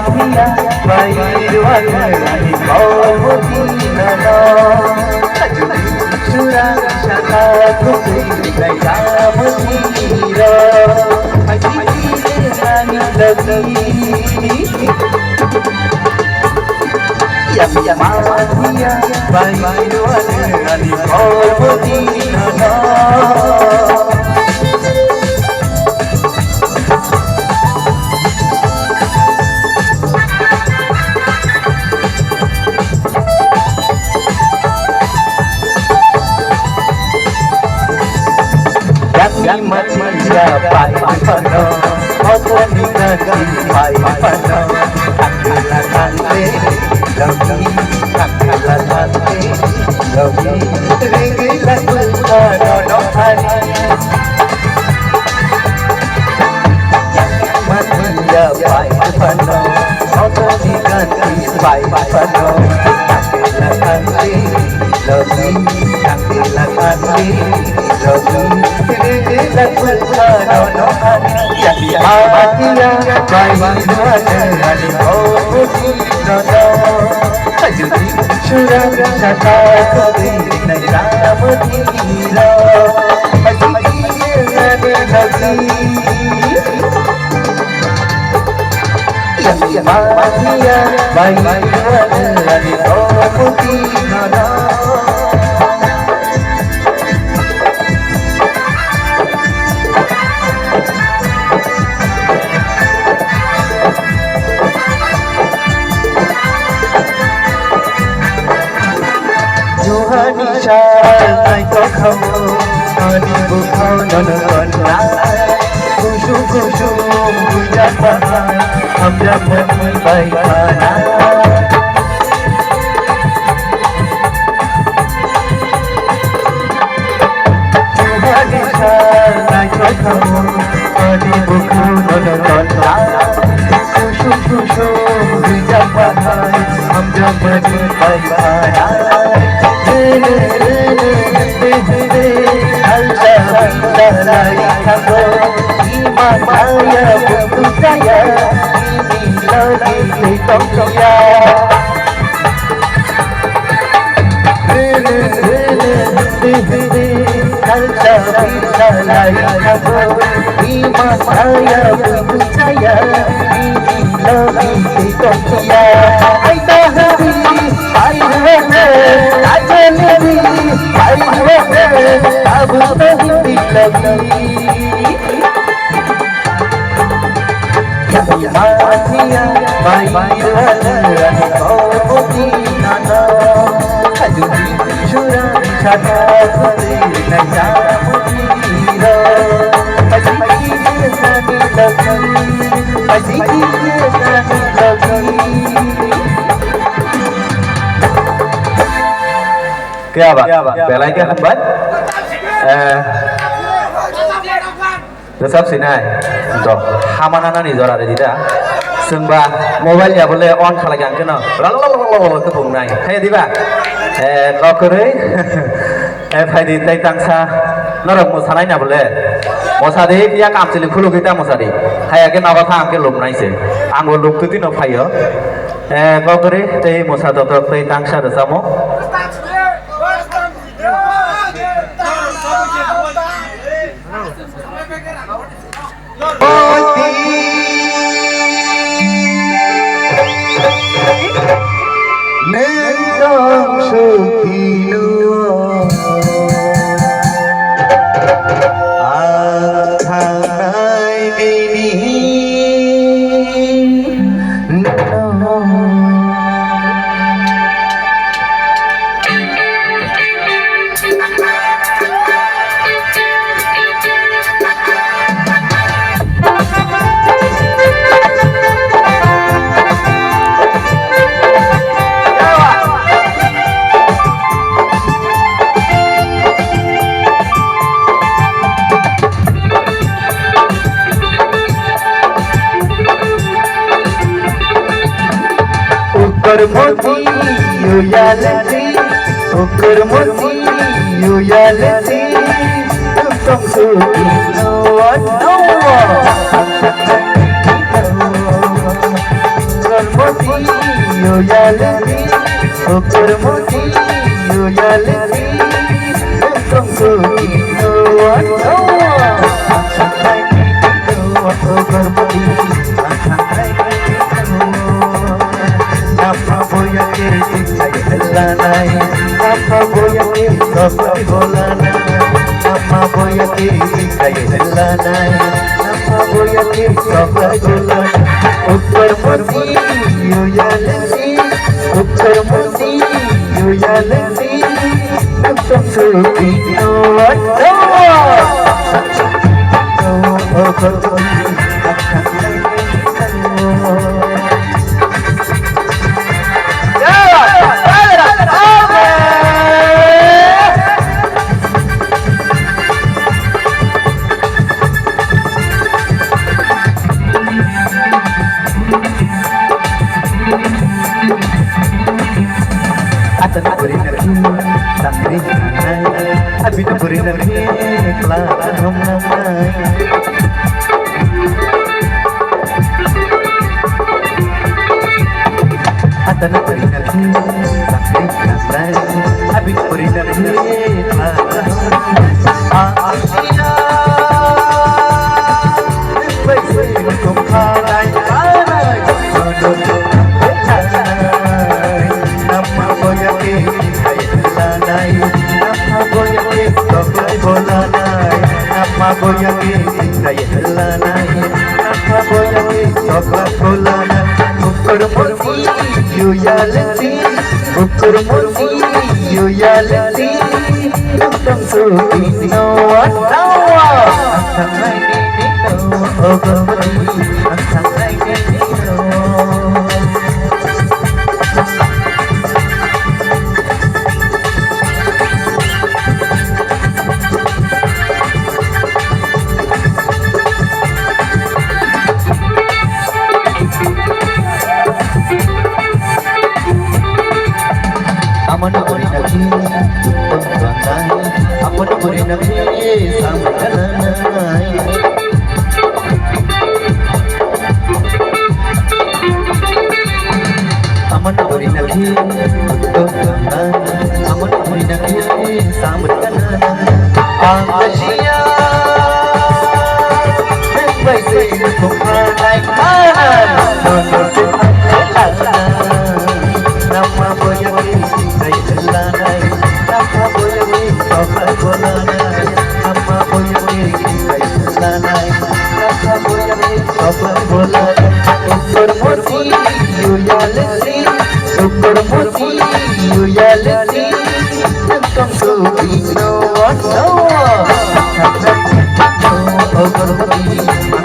Maria, Bairwani, Kaumudina, Surah Shaka, Kayamadira, Ajani Lavi, Maria, Bairwani, Kaumudina. Yang manusia baik penuh, orang negeri baik penuh. Angkalan hati, lebih angkalan hati, lebih regilah berdoa Yang manusia baik penuh, orang negeri baik penuh. Angkalan hati, lebih angkalan hati, lebih Hãy subscribe cho kênh Ghiền Mì Gõ để không bỏ Kaya ba? Belai ka hambat? Resep sini, untuk hamanana nih zora ada tidak? Sembah mobile ya boleh on kalau yang kena, lalu tepung naik. Hey tiba, kau kiri, di tangsa, norok musanai nya boleh. Musadi yang ambil kulu kita musadi. Hey agen apa thang ke lum naik sih. Anggur lum tu tino payo. Kau kiri, teh musad atau teh tangsa bersama. Ukur moti, uyalati, Come to me, no one, no one. Karmoti, yo yalani, oh karmoti, yo yalani. Come to me, no one, no one. Oh karmoti, apa boya ke saya lanai, apa boya ke sobat bolana. Apa boya ke saya lanai, apa boya ke sobat bolana. Upar murti yo yalani, upar murti yo yalani. Come to me, no one, no one. Oh karmoti, Abi tu beri lagi kelak hom namai. Atana beri lagi sakri namai. Abi tu beri lagi kelak hom namai. Baik kum khalai khalai. Nama boya ke lanai. Boya ke sobat bolanai, apa boya ke saya lanai, apa boya ke sobat bolanai. Ukur murti yo yalani, ukur murti yo yalani. Come to me, no one, no one. Asal lain ini no, oh karmoti, asal lain ini no. Aman beri lagi pembantai, aman beri lagi sampai lanai. Aman beri lagi pembantai, aman beri lagi sampai lanai. Angkasia, baik saya kumpulan kanan, nonton lanai. Nama boya ke saya lanai, nama boya ke sobat bolanai, nama boya ke saya lanai, nama boya ke sobat bolanai. Upar murti yo yalani, upar murti yo yalani. Come to me, no one, no one. Oh karmoti.